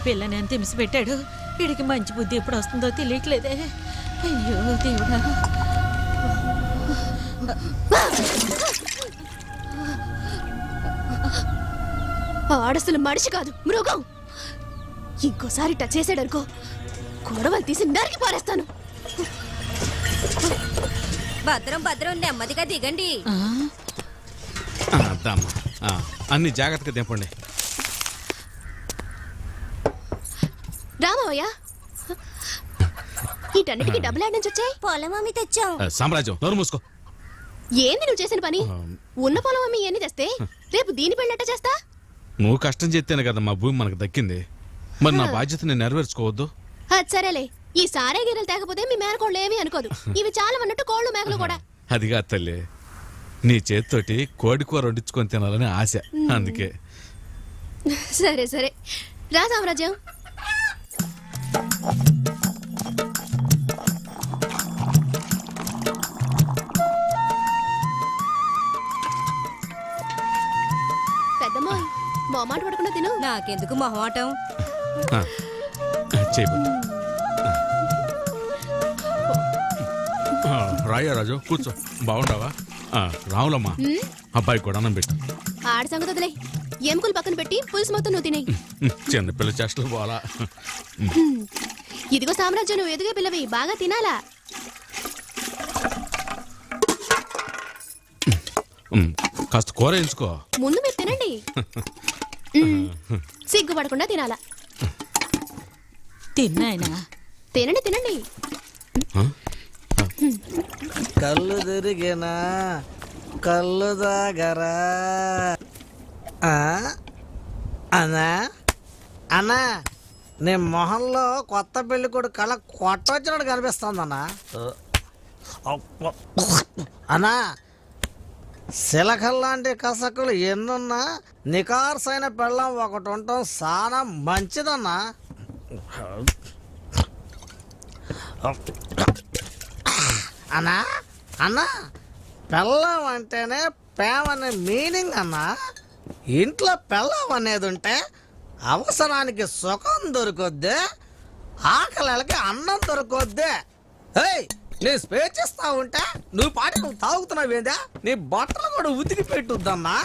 పిల్లని ఎంత హింస పెట్టాడు. వీడికి మంచి బుద్ధి ఎప్పుడు వస్తుందో తెలియట్లేదే. అయ్యో దేవుడా. ఆడసలు మనిషి కాదు, మృగం. ఇంకోసారి టచ్ చేసాడనుకో గొడవలు తీసి నరికి పారేస్తాను. భద్రం భద్రం, నెమ్మదిగా దిగండి. అన్ని జాగ్రత్తగా దింపండి. రామయ్య, వీటన్నిటికీ డబ్బులు ఆడి నుంచి వచ్చాయి. పొలం అమ్మి తెచ్చాం. సామ్రాజ్యం, నోరు మూసుకో. ఏంది నువ్వు చేసిన పని? ఉన్న పొలం అమ్మి ఎన్ని తెస్తే రేపు దీని పెళ్ళట్ట చేస్తా? నువ్వు కష్టం చేస్తేనే కదా మా భూమి మనకు దక్కింది. మరి నా బాధ్యత నేను నెరవేర్చుకోవద్దు? సరేలే, ఈ సారే గిన్నెలు తేకపోతే మీ మేనకోళ్ళు ఏమీ అనుకోదు. ఇవి చాలా అన్నట్టు కోళ్ళు మేకలు కూడా. అదిగా తల్లి, నీ చేతితోటి కోడి కూర వండించుకొని తినాలని ఆశ, అందుకే. సరే సరే, రా సామ్రాజ్యం. పెద్దమ్మా, మొహమాట పడకుండా తిను. నాకెందుకు మొహమాటం? రాయ్యా రాజు, కూర్చో. బాగుంటావా? రావులమ్మా, అబ్బాయి కూడా అన్నం పెట్టు. ఆడ సంగతి వదిలే, ఎముకలు పక్కన పెట్టి పులుసు మొత్తం నువ్వు తినే. చిన్నపిల్ల చేష్టలు పోవాలా? ఇదిగో సామ్రాజ్యం, నువ్వు ఎదుగే పిల్లవి, బాగా తినాలా. కాస్త కూర వేయించుకో. ముందు మీరు తినండి. సిగ్గుపడకుండా తినాలా. తిన్నాయనా? తినండి తినండి. కళ్ళు తిరిగినా కళ్ళు దాగరా. అన్నా అన్నా, నీ మొహంలో కొత్త పెళ్లి కూడా కళ కొట్టొచ్చినట్టు కనిపిస్తుందన్నా. అన్నా, శిలకల్లాంటి కసకులు ఎన్నున్నా నికార్సైన పెళ్ళం ఒకటి ఉండటం చాలా మంచిదన్నా. అన్నా అన్నా, పెళ్ళం అంటేనే ప్రేమ అనే మీనింగ్ అన్నా. ఇంట్లో పెళ్ళం అనేది ఉంటే అవసరానికి సుఖం దొరుకుద్ది, ఆకలికి అన్నం దొరుకుద్ది. ఏయ్, నేను స్పేచ్ ఇస్తా ఉంటే నువ్వు పాటి నువ్వు తాగుతున్నావేందా? నీ బట్టలు కూడా ఉతికి పెట్టుద్దన్నా.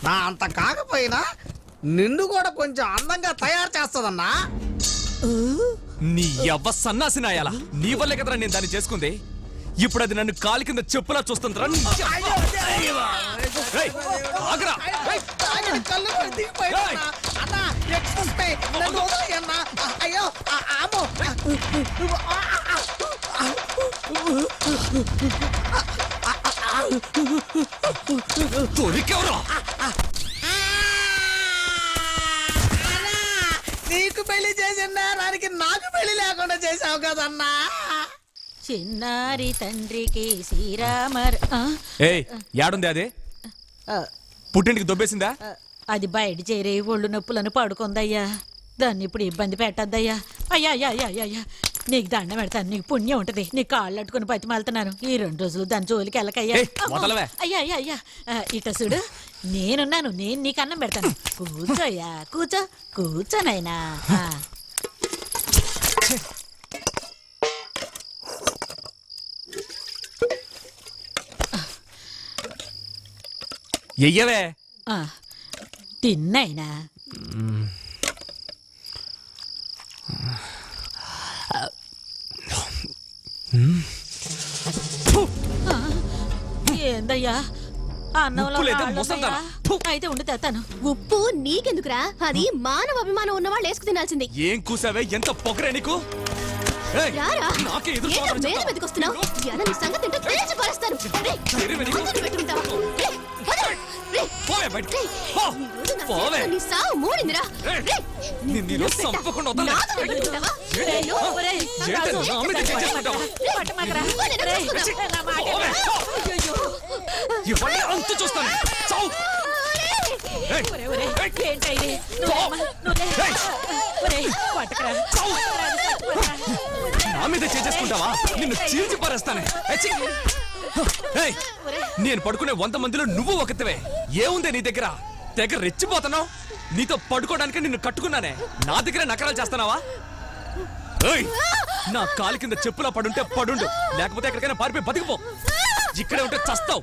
నా అంత కాకపోయినా నిన్ను కూడా కొంచెం అందంగా తయారు చేస్తుందన్నా. నీ యవ్వ సన్నాసి నాయాల, నీ వల్లే కదరా నేను దాన్ని చేసుకుంది. ఇప్పుడు అది నన్ను కాలి కింద చెప్పులా చూస్తుందిరా. నీకు పెళ్లి చేసినా దానికి నాకు పెళ్లి లేకుండా చేసావు కదన్నా. చిన్నారి తండ్రికి శ్రీరామర్. యాడుంది అదే? పుట్టింటికి దొబ్బేసిందా? అది బయట చేరే ఒళ్ళు నొప్పులను పడుకుందయ్యా. దాన్ని ఇప్పుడు ఇబ్బంది పెట్టద్దయ్యా. అయ్యా అయ్యా అయ్యా అయ్యా, నీకు దండం పెడతాను, నీకు పుణ్యం ఉంటది. నీ కాళ్ళు అట్టుకుని బతిమాలుతున్నాను. ఈ 2 రోజులు దాని జోలికి వెళ్ళకయ్యా. అయ్యా అయ్యా అయ్యా, ఇట చూడు, నేనున్నాను, నేను నీకు అన్నం పెడతాను. కూర్చోయ్యా, కూర్చో కూర్చోనైనా. ఎయ్యవే. తిన్నైనా. ఏందయ్యా, అన్నంలో అయితే ఉండి తెస్తాను. ఉప్పు నీకెందుకురా? అది మానవ అభిమానం ఉన్న వాళ్ళు వేసుకు తినాల్సింది. ఏం కూసావే, ఎంత పొగరే నీకు? చూస్తాను. నా మీద చేసుకుంటావా? నిన్ను చీల్చి పారేస్తానే. నేను పడుకునే 100 మందిలో నువ్వు ఒకటివే. ఏముందే నీ దగ్గర? తెగ రెచ్చిపోతున్నావు. నీతో పడుకోవడానికి నిన్ను కట్టుకున్నానే, నా దగ్గర నకరాలు చేస్తున్నావా? ఏయ్! నా కాలు కింద చెప్పులా పడుంటే పడుండు, లేకపోతే ఎక్కడికైనా పారిపోయి బతికిపో. ఇక్కడే ఉంటే చస్తావు.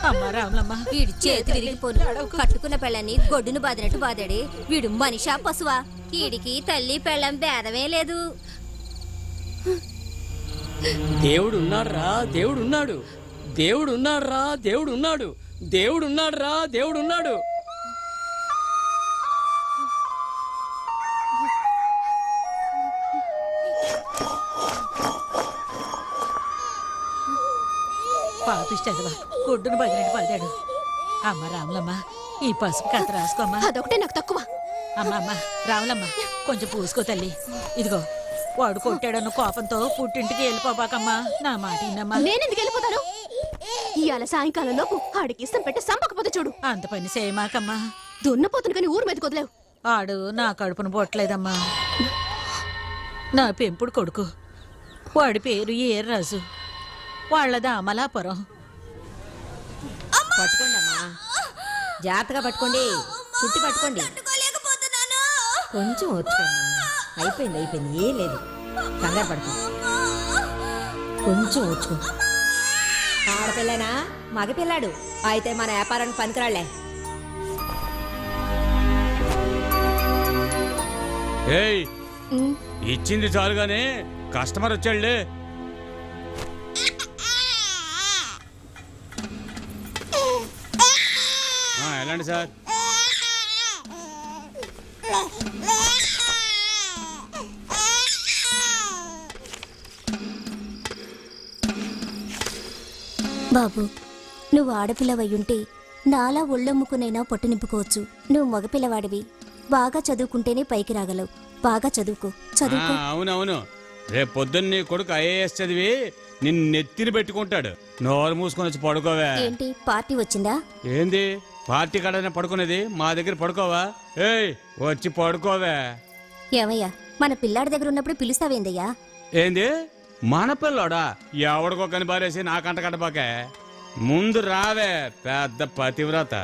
అమ్మ రాములమ్మ, వీడి చేతి విరిగిపోను. కట్టుకున్న పెళ్ళని గొడ్డును బాదినట్టు బాదాడే. వీడు మనిషా పశువా? వీడికి తల్లి పెళ్ళం భేదమే లేదు. దేవుడు ఉన్నాడురా, దేవుడు ఉన్నాడు. దేవుడు ఉన్నాడురా, దేవుడు ఉన్నాడు. దేవుడు ఉన్నాడురా, దేవుడు ఉన్నాడు. పాపిష్టదివా, గుడ్డును బదిలినట్టు బాదాడు. అమ్మ రాములమ్మ, ఈ పసుపు కథ రాసుకోమ్మా. అదొకటే నాకు తక్కువ. అమ్మ రాములమ్మ, కొంచెం పూసుకో తల్లి. ఇదిగో, వాడు కొట్టాడన్న కోపంతో పుట్టింటికి వెళ్ళిపోబాకమ్మా. నా మాట విన్నమ్మా. నేనెందుకు వెళ్ళిపోతాను? ఇవాళ సాయంకాలం లోపు ఆడికి ఇష్టం పెట్టి సంపకపోతే చూడు. అంత పని చేయమాకమ్మా. దున్నపోతును కానీ ఊరు మీదకి వదిలేవు. ఆడు నా కడుపును పొట్టలేదమ్మా. నా పెంపుడు కొడుకు, వాడి పేరు ఏర్రాజు, వాళ్ళది అమలాపురం. పట్టుకోండి అమ్మా, జాగ్రత్తగా పట్టుకోండి. చుట్టి పట్టుకోండి. కొంచెం వచ్చుకోమ్మా. అయిపోయింది అయిపోయింది, ఏం లేదు. కంగారు పడుకో. కొంచెం వచ్చుకో. ఆడపిల్లనా మగపిల్లాడు అయితే మన వ్యాపారానికి పనికిరాళ్లే. ఏయ్, ఇచ్చింది చాలుగానే కస్టమర్ వచ్చాడులే. ఎలాంటి సార్? బాబు, నువ్వు ఆడపిల్లవయ్యుంటే నాలా ఒళ్ళమ్ముకునైనా పొట్టు నింపుకోవచ్చు. నువ్వు మగపిల్లవాడివి, బాగా చదువుకుంటేనే పైకి రాగలవు. బాగా చదువుకో. అవునవును, రేపు పొద్దున్న నీ కొడుకు ఐఏఎస్ చదివి నిన్ను నెత్తిని పెట్టుకుంటాడు. నోరు మూసుకొని వచ్చి పడుకోవే. ఏంటి, పార్టీ వచ్చిందా? ఏంది పార్టీ కాడనే పడుకునేది? మా దగ్గర పడుకోవా? ఏయ్, వచ్చి పడుకోవే. ఏమయ్యా, మన పిల్లాడి దగ్గర ఉన్నప్పుడు పిలుస్తావేందయ్యా? ఏంది మన పిల్లోడా? ఎవడికో కని బారేసి నా కంట కట్టబాకే. ముందు రావే పెద్ద పతివ్రత.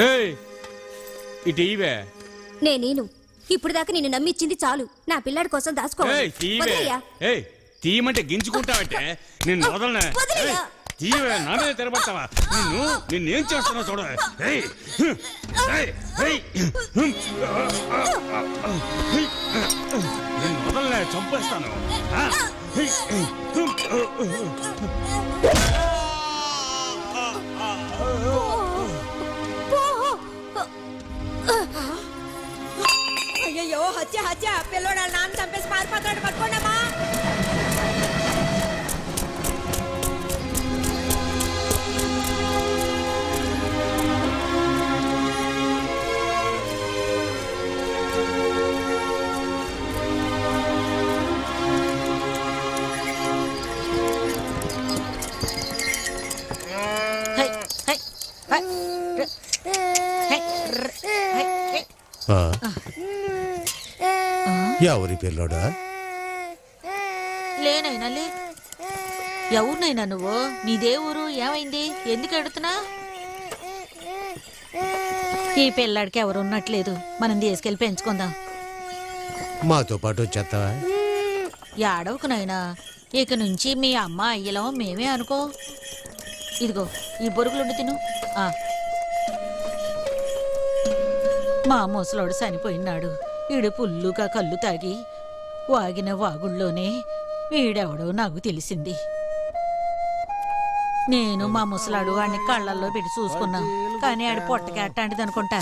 ఏయ్, ఇటు ఇవే. నేనేను ఇప్పుడు దాకా నిన్ను నమ్మిచ్చింది చాలు. నా పిల్లాడి కోసం దాచుకో. ఏయ్, తీవే. ఏయ్, తీయమంటే గింజుకుంటావంటే నిన్ను వదలనే. వదిలేయ్యా. తీవే, నా మీద తిరగబడతావా? నిన్నేం చేస్తున్నావు చూడ. ఏయ్, ఏయ్, ఏయ్, నిన్ను వదలనే, చంపేస్తాను. ఆ? అయ్యో, హత్య హత్య. పిల్లోడు వాళ్ళ నాన్న చంపేసి పారిపోతాడు. పట్టుకోండమ్మా. హై, హై, హై, హై, హై, హై. ఎవరి పిల్లోడా? లేనైనా లే. ఎవరినైనా నువ్వు? నీదే ఊరు? ఏమైంది? ఎందుకు అడుగుతున్నా? ఈ పిల్లాడికి ఎవరు ఉన్నట్లేదు, మనం తీసుకెళ్ళి పెంచుకుందాం. మాతో పాటు వచ్చేస్తావా? ఏడవకునైనా, ఇక నుంచి మీ అమ్మ అయ్యలం మేమే అనుకో. ఇదిగో, ఈ బొరుగులుండి తిను. మా ముసలోడు చనిపోయినాడు. ఈడు పుల్లుగా కళ్ళు తాగి వాగిన వాగుల్లోనే వీడెవడో నాకు తెలిసింది. నేను మా ముసలాడు వాడిని కళ్ళల్లో పెట్టి చూసుకున్నా, కానీ ఆడి పొట్టకి అట్టాంటిది అనుకుంటా.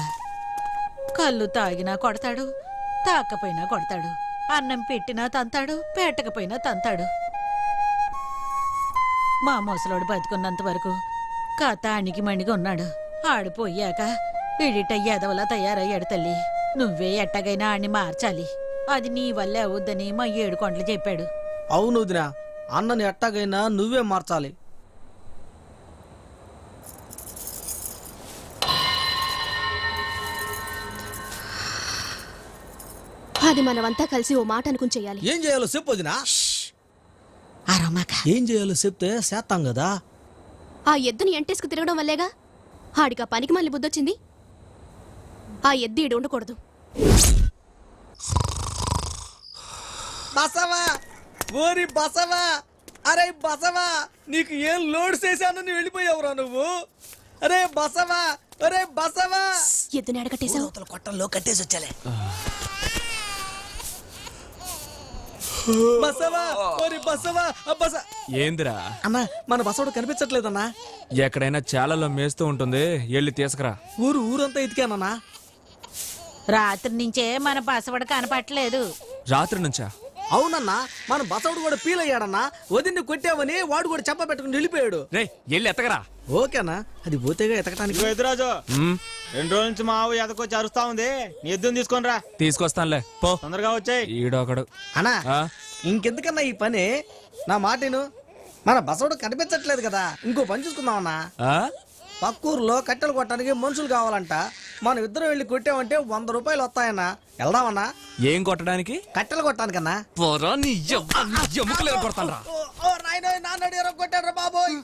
కళ్ళు తాగినా కొడతాడు, తాకపోయినా కొడతాడు. అన్నం పెట్టినా తంతాడు, పెట్టకపోయినా తంతాడు. మా ముసలోడు బతుకున్నంత వరకు కథ అణిగి మణిగి ఉన్నాడు. ఆడిపోయాక వీడిట ఎదవలా తయారయ్యాడు. తల్లి, నువ్వే ఎట్టగైనా ఆడిని మార్చాలి. అది నీ వల్లే అవుద్దని మా 7 కొండలు చెప్పాడు. అవును వదినా, అన్నని ఎట్టాగైనా నువ్వే మార్చాలి. అది మనమంతా కలిసి ఓ మాట అనుకుని చెయ్యాలి. ఏం చేయాలో చెప్పు వదినా. అరమాక ఏం చేయాలో చెప్తే చేస్తాం కదా. ఆ ఎద్దుని ఎంటేసుకు తిరగడం వల్లేగా ఆడికి ఆ పనికి మళ్ళీ బుద్ధొచ్చింది. ఆ ఎద్దు ఈడు ఉండకూడదు. బసవా, ఓరి బసవా, అరే బసవా, నీకు ఏం లోడ్ చేశాను నువ్వు వెళ్ళిపోయావురా నువ్వు. అరే బసవా, అరే బసవా. ఎద్దుని అడగట్టేశావు. కొట్టంలో కట్టేసి వచ్చాలే. బసవా, ఓరి బసవా, ఏందిరా అన్నా మన బసవాడు కనిపించట్లేదన్నా. ఎక్కడైనా చాలలో మేస్తూ ఉంటుంది, వెళ్ళి తీసుకురా. ఊరంతా ఎతికానన్నా. రాత్రి నుంచే మన బసవడు కనపట్లేదు. రాత్రి నుంచా? అవునన్నా, మన బసవుడు కూడా ఫీల్ అయ్యాడన్నా. వదిన్ని కొట్టావని వాడు కూడా చెప్ప పెట్టుకుని వెళ్ళిపోయాడు. రే వెళ్ళి ఎత్తగరా. ఓకేనా, అది పోతేగా ఎతకటానికి. ఎదురాజు 2 రోజుల నుంచి మా ఆవు ఎదకొచ్చి అరుస్తా ఉంది. నీ ఎద్దుని తీసుకొని రా. తీసుకొస్తానులే పో. తొందరగా వచ్చాయి. ఈడొకడు. అన్నా ఇంకెందుకన్నా ఈ పని, నా మాటను. మన బసవుడు కనిపించట్లేదు కదా, ఇంకో పని చూసుకుందామన్నా. పక్కూరులో కట్టెలు కొట్టడానికి మనుషులు కావాలంట. మనం ఇద్దరు వెళ్ళి కొట్టామంటే 100 రూపాయలు వస్తాయన్నా. వెళ్దామన్నా? ఏం కొట్టడానికి? కట్టెలు కొట్టడానికన్నా. పోరా నీ ఎముకలు కొడతాను. నాన్న కొట్టాడు బాబోయ్.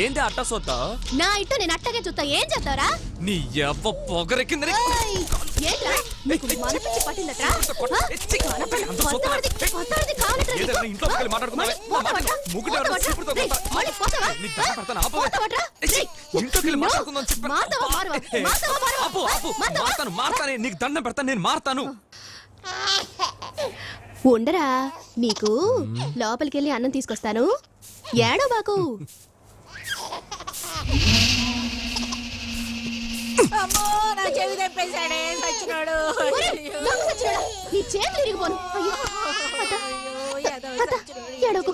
ఏంది అట్ట సొత్తా? నా ఇట్టు నేను అట్టగే చూస్తా. ఏం చేస్తావరా? నీ ఎవ్వ పొగరెక్కిందని. ఏంట్రా నీకు మనపిచ్చి పట్టిందట్రా? కొత్తవాడిది కావాలట్రా నీకు? ఇంట్లోకి వెళ్ళి మాట్లాడుకున్నావే. ఇంట్లోకి వెళ్ళి మాట్లాడుకుందాం చెప్పి. మారుతాను, నీకు దండం పెడతాను, నేను మారుతాను. ఉండరా, నీకు లోపలికెళ్ళి అన్నం తీసుకొస్తాను. ఏడో బాకు. అమ్మో, నా చెవి తెప్పేశాడే సచ్చినోడు. నీ చేతులు ఇరిగిపోను. అయ్యో, ఏడోకు.